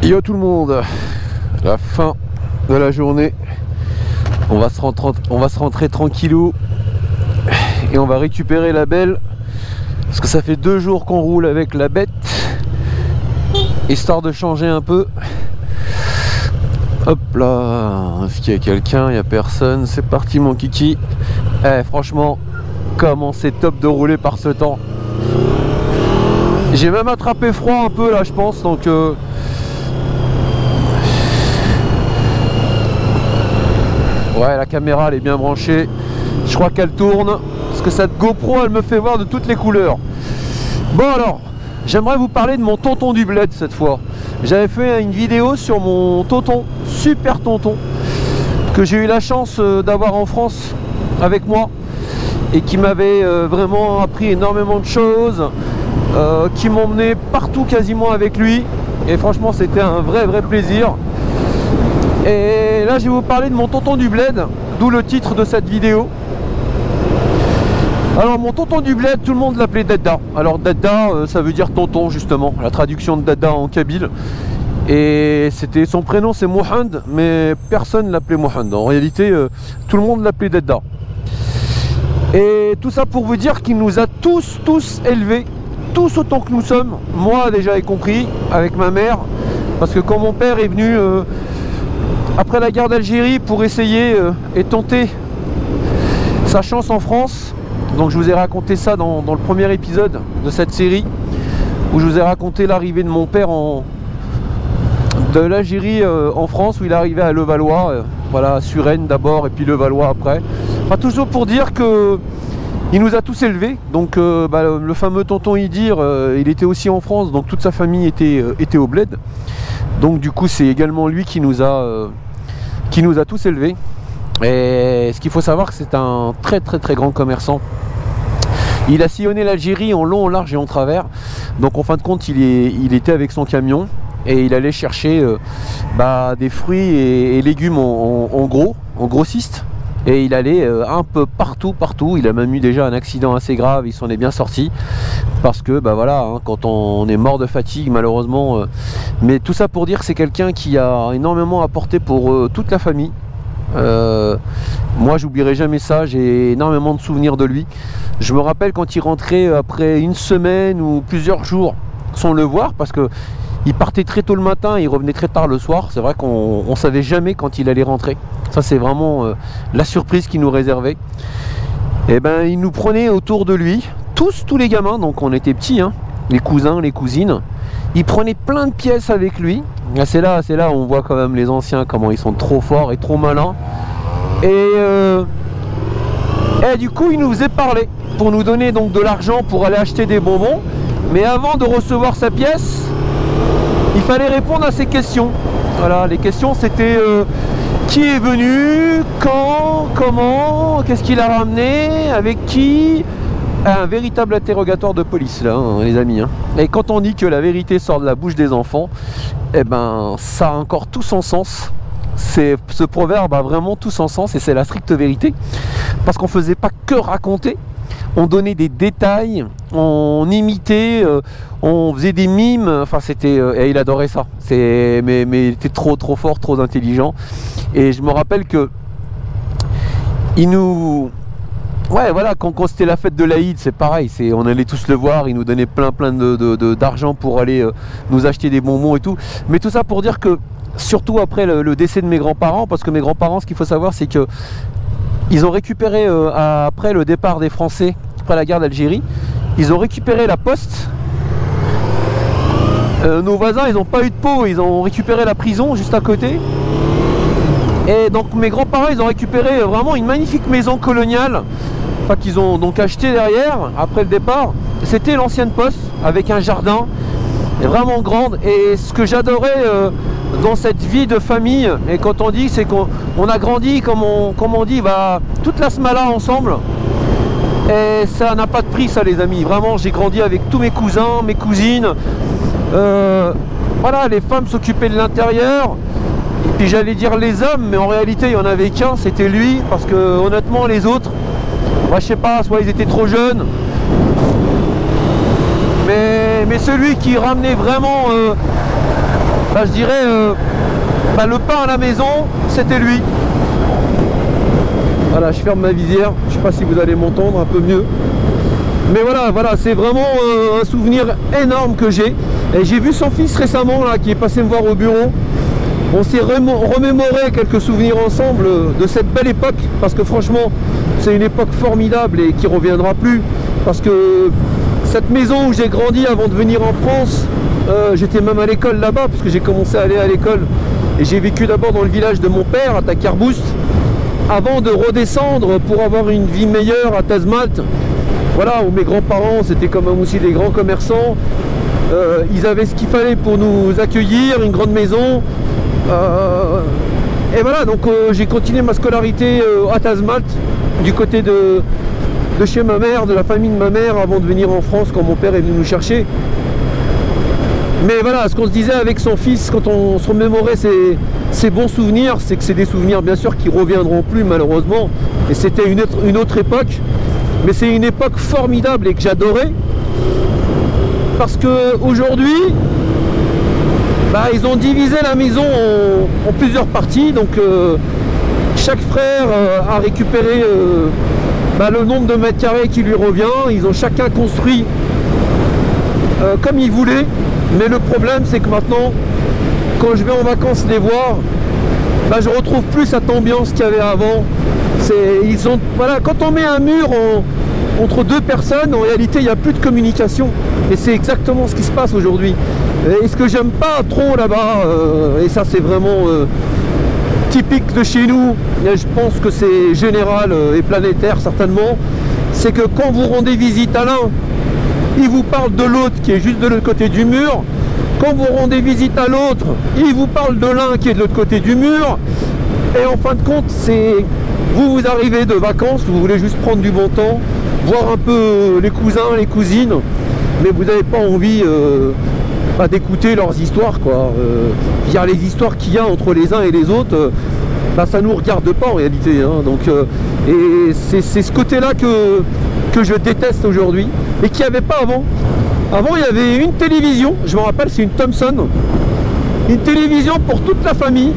Yo tout le monde, la fin de la journée, on va se rentrer tranquillou et on va récupérer la belle parce que ça fait 2 jours qu'on roule avec la bête, histoire de changer un peu. Hop là, est-ce qu'il y a quelqu'un? Il n'y a personne, c'est parti mon kiki. Franchement, comment c'est top de rouler par ce temps. J'ai même attrapé froid un peu là je pense, donc ouais, la caméra elle est bien branchée, je crois qu'elle tourne, parce que cette GoPro elle me fait voir de toutes les couleurs. Bon alors, j'aimerais vous parler de mon tonton du bled cette fois. J'avais fait une vidéo sur mon tonton, super tonton, que j'ai eu la chance d'avoir en France avec moi, et qui m'avait vraiment appris énormément de choses, qui m'emmenait partout quasiment avec lui, et franchement c'était un vrai plaisir. Et là je vais vous parler de mon tonton du bled, d'où le titre de cette vidéo. Alors mon tonton du bled, tout le monde l'appelait Dada. Alors Dada ça veut dire tonton justement, la traduction de Dada en kabyle. Et c'était son prénom c'est Mohamed, mais personne l'appelait Mohamed. En réalité tout le monde l'appelait Dada. Et tout ça pour vous dire qu'il nous a tous élevés, tous autant que nous sommes, moi déjà y compris, avec ma mère. Parce que quand mon père est venu après la guerre d'Algérie pour essayer et tenter sa chance en France, donc je vous ai raconté ça dans le premier épisode de cette série, où je vous ai raconté l'arrivée de mon père de l'Algérie en France, où il est arrivé à Levallois, voilà, à Suresnes d'abord et puis Levallois après. Enfin toujours pour dire que il nous a tous élevés, donc le fameux tonton Idir, il était aussi en France, donc toute sa famille était au bled. Donc du coup c'est également lui qui nous a tous élevés. Et ce qu'il faut savoir, que c'est un très grand commerçant. Il a sillonné l'Algérie en long, en large et en travers. Donc en fin de compte il était avec son camion et il allait chercher des fruits et légumes en grossiste. Et il allait un peu partout. Il a même eu déjà un accident assez grave, il s'en est bien sorti. Parce que voilà, hein, quand on est mort de fatigue malheureusement. Mais tout ça pour dire que c'est quelqu'un qui a énormément apporté pour toute la famille. Moi j'oublierai jamais ça, j'ai énormément de souvenirs de lui. Je me rappelle quand il rentrait après une semaine ou plusieurs jours sans le voir, parce que il partait très tôt le matin et il revenait très tard le soir. C'est vrai qu'on savait jamais quand il allait rentrer. Ça c'est vraiment la surprise qu'il nous réservait. Et ben il nous prenait autour de lui, tous les gamins, donc on était petits, hein, les cousins, les cousines. Il prenait plein de pièces avec lui. C'est là où on voit quand même les anciens, comment ils sont trop forts et trop malins. Et du coup il nous faisait parler pour nous donner donc de l'argent pour aller acheter des bonbons. Mais avant de recevoir sa pièce, il fallait répondre à ces questions. Voilà, les questions c'était qui est venu, quand, comment, qu'est-ce qu'il a ramené, avec qui. Un véritable interrogatoire de police là, hein, les amis, hein. Et quand on dit que la vérité sort de la bouche des enfants, eh ben ça a encore tout son sens. Ce proverbe a vraiment tout son sens et c'est la stricte vérité. Parce qu'on faisait pas que raconter, on donnait des détails, on imitait, on faisait des mimes. Enfin c'était, et il adorait ça. Mais il était trop fort, trop intelligent. Et je me rappelle que il nous... Ouais voilà, quand c'était la fête de l'Aïd, c'est pareil, on allait tous le voir, il nous donnait plein d'argent pour aller nous acheter des bonbons et tout. Mais tout ça pour dire que, surtout après le décès de mes grands-parents, parce que mes grands-parents, ce qu'il faut savoir, c'est que ils ont récupéré, après le départ des Français, après la guerre d'Algérie, ils ont récupéré la poste. Nos voisins, ils n'ont pas eu de peau, ils ont récupéré la prison juste à côté. Et donc mes grands-parents, ils ont récupéré vraiment une magnifique maison coloniale, enfin qu'ils ont donc acheté derrière, après le départ. C'était l'ancienne poste, avec un jardin, vraiment grande. Et ce que j'adorais dans cette vie de famille, et quand on dit, c'est qu'on a grandi, comme on dit, toute la smala ensemble. Et ça n'a pas de prix ça les amis, vraiment j'ai grandi avec tous mes cousins, mes cousines. Voilà, les femmes s'occupaient de l'intérieur. Et puis j'allais dire les hommes, mais en réalité il n'y en avait qu'un, c'était lui, parce que honnêtement les autres, je sais pas, soit ils étaient trop jeunes, mais celui qui ramenait vraiment bah, je dirais bah, le pain à la maison, c'était lui. Voilà, je ferme ma visière, je sais pas si vous allez m'entendre un peu mieux. Mais voilà, c'est vraiment un souvenir énorme que j'ai. Et j'ai vu son fils récemment là, qui est passé me voir au bureau. On s'est remémoré quelques souvenirs ensemble de cette belle époque, parce que franchement, c'est une époque formidable et qui ne reviendra plus. Parce que cette maison où j'ai grandi avant de venir en France, j'étais même à l'école là-bas, parce que j'ai commencé à aller à l'école. Et j'ai vécu d'abord dans le village de mon père, à Takarboust, avant de redescendre pour avoir une vie meilleure à Tazmalt. Voilà, où mes grands-parents, c'était quand même aussi des grands commerçants. Ils avaient ce qu'il fallait pour nous accueillir, une grande maison. Et voilà, donc j'ai continué ma scolarité à Tazmalt, du côté de chez ma mère, de la famille de ma mère, avant de venir en France quand mon père est venu nous chercher. Mais voilà, ce qu'on se disait avec son fils quand on se remémorait ces bons souvenirs, c'est que c'est des souvenirs bien sûr qui ne reviendront plus malheureusement. Et c'était une autre époque, mais c'est une époque formidable et que j'adorais. Parce qu'aujourd'hui, bah, ils ont divisé la maison en plusieurs parties. Donc chaque frère a récupéré bah, le nombre de mètres carrés qui lui revient. Ils ont chacun construit comme ils voulaient. Mais le problème, c'est que maintenant, quand je vais en vacances les voir, bah, je retrouve plus cette ambiance qu'il y avait avant. Voilà, quand on met un mur entre deux personnes, en réalité, il n'y a plus de communication. Et c'est exactement ce qui se passe aujourd'hui. Et ce que j'aime pas trop là-bas, et ça c'est vraiment typique de chez nous, et je pense que c'est général et planétaire certainement, c'est que quand vous rendez visite à l'un, il vous parle de l'autre qui est juste de l'autre côté du mur. Quand vous rendez visite à l'autre, il vous parle de l'un qui est de l'autre côté du mur. Et en fin de compte, c'est vous arrivez de vacances, vous voulez juste prendre du bon temps, voir un peu les cousins, les cousines, mais vous n'avez pas envie d'écouter leurs histoires, quoi. Il y a les histoires qu'il y a entre les uns et les autres, bah, ça ne nous regarde pas en réalité, hein. Donc, et c'est ce côté-là que je déteste aujourd'hui et qu'il n'y avait pas avant. Avant, il y avait une télévision, je me rappelle, c'est une Thomson, une télévision pour toute la famille.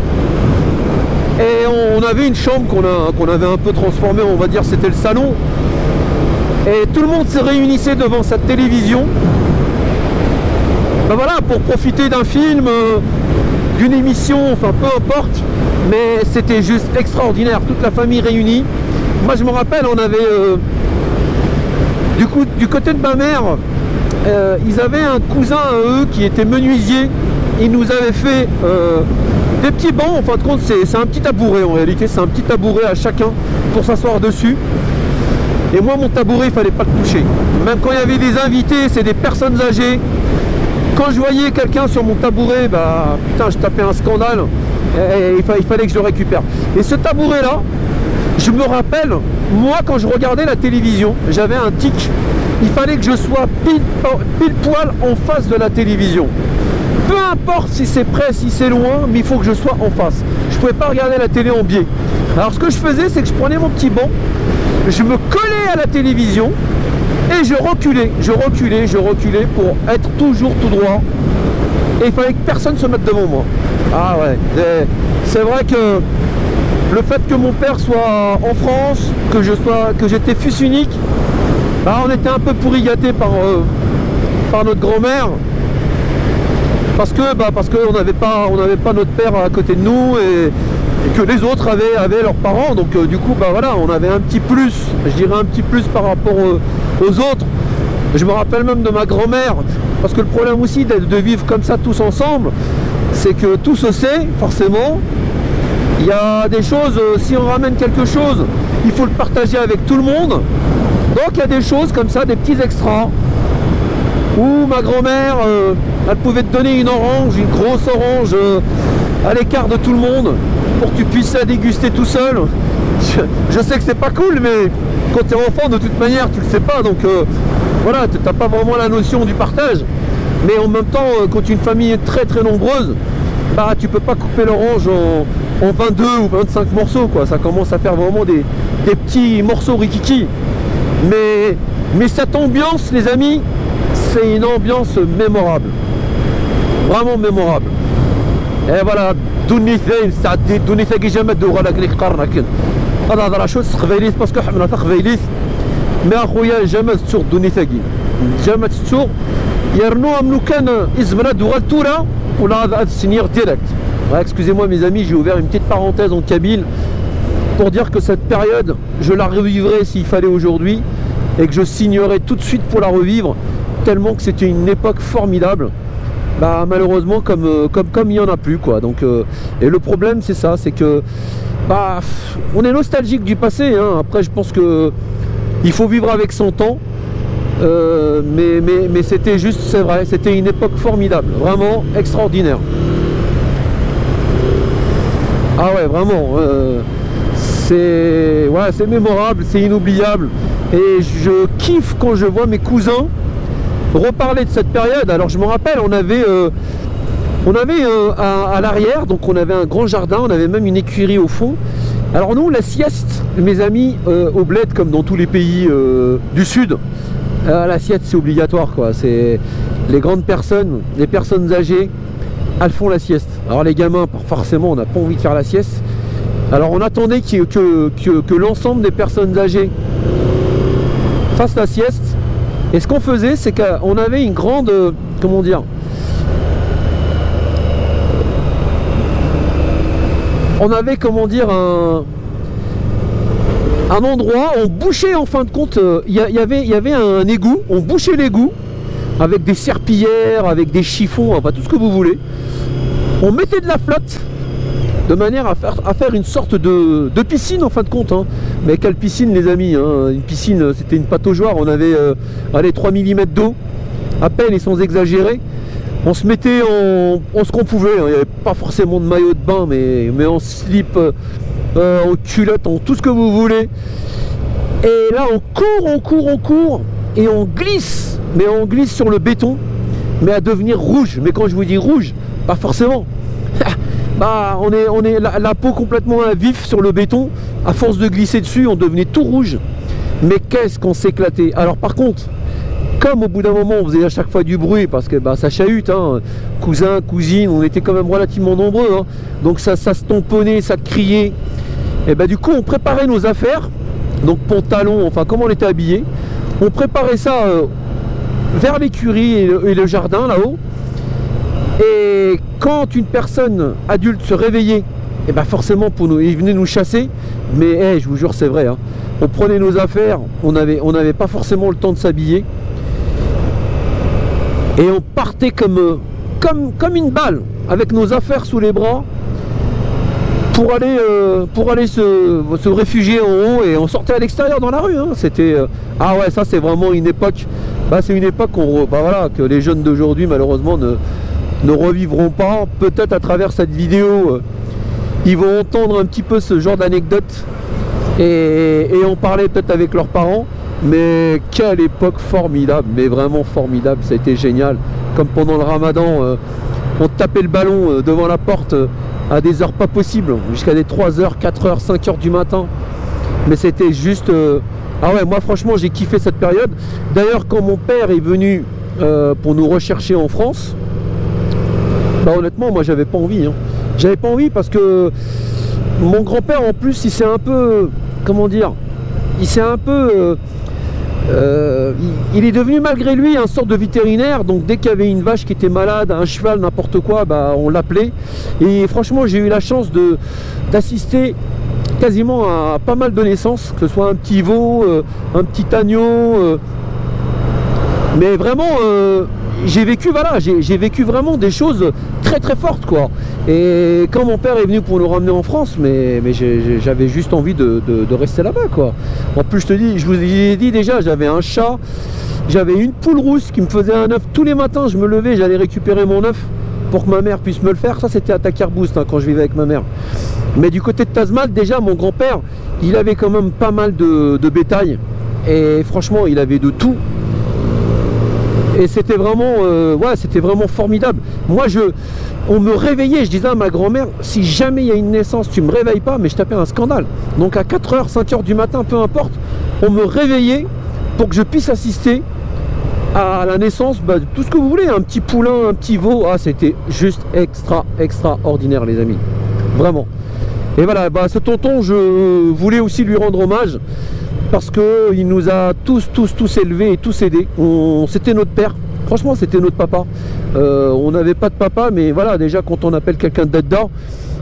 Et on avait une chambre qu'on avait un peu transformée, on va dire, c'était le salon. Et tout le monde se réunissait devant cette télévision. Ben voilà, pour profiter d'un film, d'une émission, enfin peu importe. Mais c'était juste extraordinaire, toute la famille réunie. Moi je me rappelle, on avait du côté de ma mère, ils avaient un cousin à eux qui était menuisier. Il nous avait fait des petits bancs, en fin de compte c'est un petit tabouret en réalité, c'est un petit tabouret à chacun pour s'asseoir dessus. Et moi mon tabouret il fallait pas le toucher. Même quand il y avait des invités, c'est des personnes âgées. Quand je voyais quelqu'un sur mon tabouret, bah putain je tapais un scandale et il fallait que je le récupère. Et ce tabouret là, je me rappelle, moi quand je regardais la télévision, j'avais un tic, il fallait que je sois pile poil en face de la télévision. Peu importe si c'est près, si c'est loin, mais il faut que je sois en face. Je ne pouvais pas regarder la télé en biais. Alors ce que je faisais, c'est que je prenais mon petit banc, je me collais à la télévision et je reculais pour être toujours tout droit. Et il fallait que personne se mette devant moi. Ah ouais, c'est vrai que le fait que mon père soit en France, que j'étais fils unique, bah on était un peu pourri gâté par notre grand-mère. Parce qu'on n'avait pas notre père à côté de nous et que les autres avaient leurs parents. Donc du coup bah voilà, on avait un petit plus, je dirais un petit plus par rapport aux autres. Je me rappelle même de ma grand-mère, parce que le problème aussi de vivre comme ça tous ensemble, c'est que tout se sait forcément. Il y a des choses, si on ramène quelque chose, il faut le partager avec tout le monde. Donc il y a des choses comme ça, des petits extras, où ma grand-mère, elle pouvait te donner une orange, une grosse orange, à l'écart de tout le monde, pour que tu puisses la déguster tout seul. Je sais que c'est pas cool, mais quand tu es enfant, de toute manière, tu le sais pas, donc voilà, tu n'as pas vraiment la notion du partage. Mais en même temps, quand une famille est très très nombreuse, bah tu peux pas couper l'orange en 22 ou 25 morceaux, quoi. Ça commence à faire vraiment des petits morceaux rikiki. Mais cette ambiance, les amis, c'est une ambiance mémorable. Vraiment mémorable. فوالا دوني ثاين استعديت دوني ثاقي جامد دوغا لك قرنا كن هذا هضره شو تقبيليت باسكو حملنا تقبيليت مي اخويا جامد تسوق دوني ثاقي جامد تسوق يرنو امنو كان ازمنا دوغا التورا ولا هذا سينير ديريكت. Excusez-moi mes amis, j'ai ouvert une petite parenthèse en kabyle pour dire que cette période, je la revivrai s'il fallait aujourd'hui et que je signerai tout de suite pour la revivre, tellement que c'était une époque formidable. Bah malheureusement comme il n'y en a plus quoi. Donc et le problème c'est ça, c'est que bah on est nostalgique du passé hein. Après je pense que il faut vivre avec son temps. Mais c'était juste, c'est vrai, c'était une époque formidable, vraiment extraordinaire. Ah ouais, vraiment, c'est mémorable, c'est inoubliable. Et je kiffe quand je vois mes cousins reparler de cette période. Alors je me rappelle, on avait à l'arrière, donc on avait un grand jardin, on avait même une écurie au fond. Alors nous, la sieste, mes amis, au bled, comme dans tous les pays du sud, la sieste c'est obligatoire quoi. C'est les grandes personnes, les personnes âgées, elles font la sieste. Alors les gamins, forcément, on n'a pas envie de faire la sieste. Alors on attendait que l'ensemble des personnes âgées fassent la sieste. Et ce qu'on faisait, c'est qu'on avait une grande, comment dire, on avait, comment dire, un endroit, on bouchait en fin de compte, il y avait un égout, on bouchait l'égout avec des serpillères, avec des chiffons, enfin tout ce que vous voulez. On mettait de la flotte de manière à faire une sorte de piscine en fin de compte hein. Mais quelle piscine les amis hein. Une piscine, c'était une pataugeoire, on avait allez, 3 mm d'eau à peine et sans exagérer. On se mettait en ce qu'on pouvait hein. Il n'y avait pas forcément de maillot de bain mais en slip, en culotte, en tout ce que vous voulez. Et là on court et on glisse, mais on glisse sur le béton, mais à devenir rouge. Mais quand je vous dis rouge, pas forcément. Bah on est la peau complètement à vif sur le béton. À force de glisser dessus, on devenait tout rouge. Mais qu'est-ce qu'on s'éclatait. Alors par contre, comme au bout d'un moment on faisait à chaque fois du bruit parce que bah, ça chahute hein. Cousins, cousines, on était quand même relativement nombreux hein. Donc ça se tamponnait, ça criait. Et bah du coup on préparait nos affaires. Donc pantalon, enfin comment on était habillés. On préparait ça vers l'écurie et le jardin là-haut. Et quand une personne adulte se réveillait, et ben forcément il venait nous chasser. Mais je vous jure c'est vrai hein. On prenait nos affaires, on n'avait pas forcément le temps de s'habiller. Et on partait comme une balle, avec nos affaires sous les bras, pour aller se réfugier en haut. Et on sortait à l'extérieur dans la rue hein. C'était ah ouais, ça c'est vraiment une époque. Bah, c'est une époque voilà, que les jeunes d'aujourd'hui malheureusement ne revivront pas. Peut-être à travers cette vidéo ils vont entendre un petit peu ce genre d'anecdote et en parler peut-être avec leurs parents. Mais quelle époque formidable, mais vraiment formidable, ça a été génial. Comme pendant le ramadan, on tapait le ballon devant la porte à des heures pas possibles, jusqu'à des 3h, 4h, 5h du matin. Mais c'était juste... Ah ouais, moi franchement j'ai kiffé cette période. D'ailleurs quand mon père est venu pour nous rechercher en France, bah honnêtement moi j'avais pas envie hein. J'avais pas envie parce que mon grand-père en plus il s'est un peu... Comment dire? Il s'est un peu... il est devenu malgré lui un sorte de vétérinaire. Donc dès qu'il y avait une vache qui était malade, un cheval, n'importe quoi, bah, on l'appelait. Et franchement j'ai eu la chance d'assister quasiment à pas mal de naissances, que ce soit un petit veau, un petit agneau, mais vraiment j'ai vécu, voilà, j'ai vécu vraiment des choses très très fortes quoi. Et quand mon père est venu pour nous ramener en France, mais j'avais juste envie de rester là-bas quoi. En plus je vous ai dit déjà, j'avais un chat, j'avais une poule rousse qui me faisait un œuf tous les matins. Je me levais, j'allais récupérer mon œuf pour que ma mère puisse me le faire. Ça c'était à Takerboost hein, quand je vivais avec ma mère. Mais du côté de Tazmalt, déjà mon grand-père il avait quand même pas mal de bétail. Et franchement il avait de tout. Et c'était vraiment, ouais, c'était vraiment formidable. Moi, on me réveillait, je disais à ma grand-mère, si jamais il y a une naissance, tu me réveilles pas, mais je tapais un scandale. Donc à 4h, 5h du matin, peu importe, on me réveillait pour que je puisse assister à la naissance, bah, tout ce que vous voulez, un petit poulain, un petit veau, ah, c'était juste extraordinaire les amis, vraiment. Et voilà, bah, ce tonton, je voulais aussi lui rendre hommage parce qu'il nous a tous élevés et tous aidés. C'était notre père, franchement c'était notre papa. On n'avait pas de papa, mais voilà, déjà quand on appelle quelqu'un d'Adda,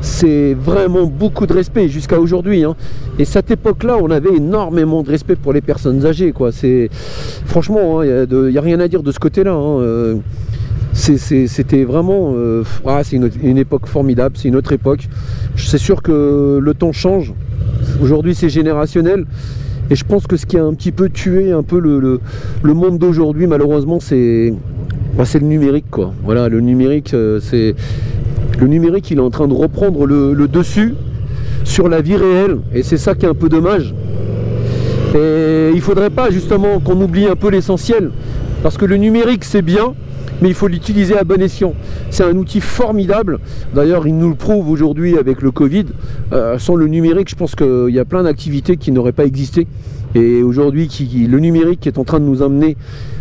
c'est vraiment beaucoup de respect jusqu'à aujourd'hui, hein. Et cette époque-là, on avait énormément de respect pour les personnes âgées, quoi. Franchement, il n'y a rien à dire de ce côté-là, hein. C'était vraiment... c'est une époque formidable, c'est une autre époque. C'est sûr que le temps change. Aujourd'hui, c'est générationnel. Et je pense que ce qui a un petit peu tué un peu le monde d'aujourd'hui, malheureusement, c'est le numérique, quoi. Voilà, le numérique, Le numérique, il est en train de reprendre le dessus sur la vie réelle. Et c'est ça qui est un peu dommage. Et il ne faudrait pas justement qu'on oublie un peu l'essentiel. Parce que le numérique, c'est bien, mais il faut l'utiliser à bon escient. C'est un outil formidable. D'ailleurs, il nous le prouve aujourd'hui avec le Covid. Sans le numérique, je pense qu'il y a plein d'activités qui n'auraient pas existé. Et aujourd'hui, le numérique est en train de nous amener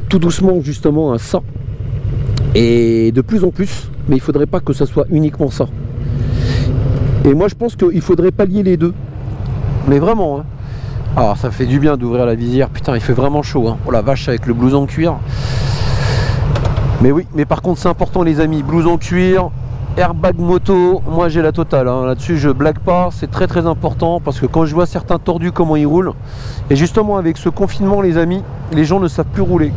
tout doucement justement à ça. Et de plus en plus, mais il ne faudrait pas que ça soit uniquement ça. Et moi je pense qu'il faudrait pallier les deux. Mais vraiment, hein. Alors ça fait du bien d'ouvrir la visière, putain il fait vraiment chaud, hein. Oh la vache, avec le blouson cuir. Mais oui, mais par contre c'est important les amis, blouson cuir, airbag moto, moi j'ai la totale, hein. Là-dessus je blague pas, c'est très important parce que quand je vois certains tordus comment ils roulent, et justement avec ce confinement les amis, les gens ne savent plus rouler.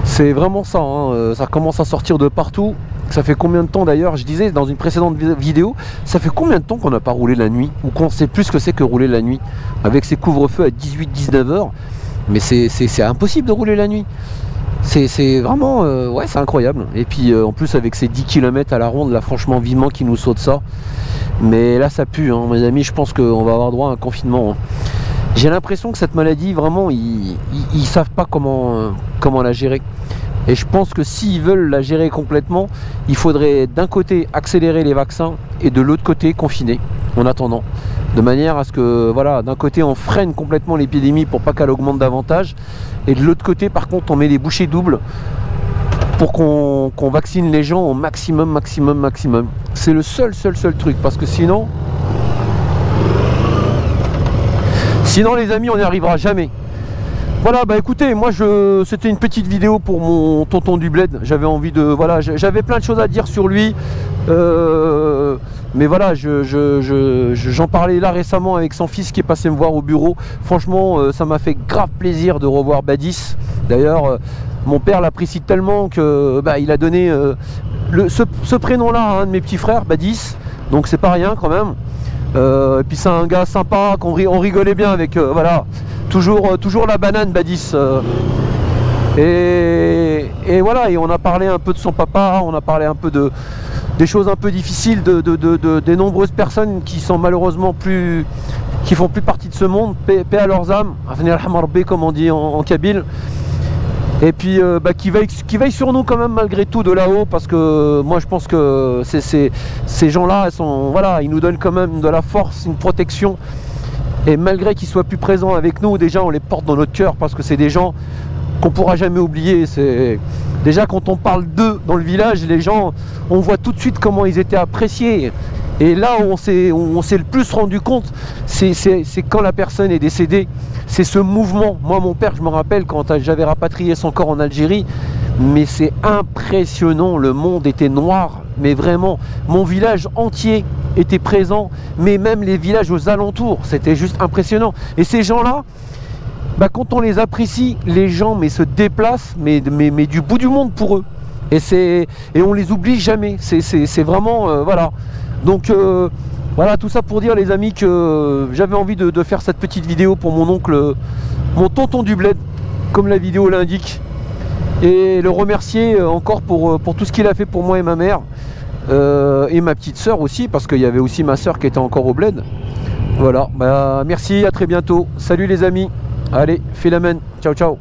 C'est vraiment ça, hein. Ça commence à sortir de partout. Ça fait combien de temps d'ailleurs, je disais dans une précédente vidéo, ça fait combien de temps qu'on n'a pas roulé la nuit, ou qu'on sait plus ce que c'est que rouler la nuit, avec ces couvre-feux à 18-19 heures, mais c'est impossible de rouler la nuit. C'est vraiment, ouais c'est incroyable. Et puis en plus avec ces 10 km à la ronde, là franchement vivement qu'ils nous sautent ça. Mais là ça pue, hein, mes amis, je pense qu'on va avoir droit à un confinement, hein. J'ai l'impression que cette maladie, vraiment, ils savent pas comment la gérer. Et je pense que s'ils veulent la gérer complètement, il faudrait d'un côté accélérer les vaccins et de l'autre côté confiner en attendant. De manière à ce que, voilà, d'un côté on freine complètement l'épidémie pour pas qu'elle augmente davantage. Et de l'autre côté, par contre, on met les bouchées doubles pour qu'on vaccine les gens au maximum. C'est le seul truc, parce que sinon les amis on n'y arrivera jamais. Voilà, bah écoutez, moi c'était une petite vidéo pour mon tonton du bled. J'avais envie de, voilà, j'avais plein de choses à dire sur lui, mais voilà, j'en parlais là récemment avec son fils qui est passé me voir au bureau. Franchement, ça m'a fait grave plaisir de revoir Badis. D'ailleurs, mon père l'apprécie tellement que bah, il a donné ce prénom-là à un de mes petits frères, Badis. Donc c'est pas rien quand même. Et puis c'est un gars sympa, on rigolait bien avec, voilà, toujours la banane Badis. Et voilà, et on a parlé un peu de son papa, on a parlé un peu des choses un peu difficiles, des nombreuses personnes qui sont malheureusement qui font plus partie de ce monde, paix à leurs âmes, comme on dit en kabyle. Et puis bah, qui veille sur nous quand même malgré tout de là-haut, parce que moi je pense que ces gens-là, voilà, ils nous donnent quand même de la force, une protection. Et malgré qu'ils soient plus présents avec nous, déjà on les porte dans notre cœur, parce que c'est des gens qu'on pourra jamais oublier. Déjà quand on parle d'eux dans le village, les gens, on voit tout de suite comment ils étaient appréciés. Et là où on s'est le plus rendu compte, c'est quand la personne est décédée. C'est ce mouvement. Moi mon père, je me rappelle quand j'avais rapatrié son corps en Algérie, mais c'est impressionnant, le monde était noir, mais vraiment, mon village entier était présent, mais même les villages aux alentours, c'était juste impressionnant. Et ces gens-là, bah, quand on les apprécie, les gens se déplacent, mais du bout du monde pour eux. Et on les oublie jamais, c'est vraiment, voilà. Donc voilà, tout ça pour dire les amis que j'avais envie de faire cette petite vidéo pour mon oncle, mon tonton du bled, comme la vidéo l'indique, et le remercier encore pour tout ce qu'il a fait pour moi et ma mère, et ma petite soeur aussi, parce qu'il y avait aussi ma soeur qui était encore au bled. Voilà, bah, merci, à très bientôt, salut les amis, allez, fais la main, ciao ciao.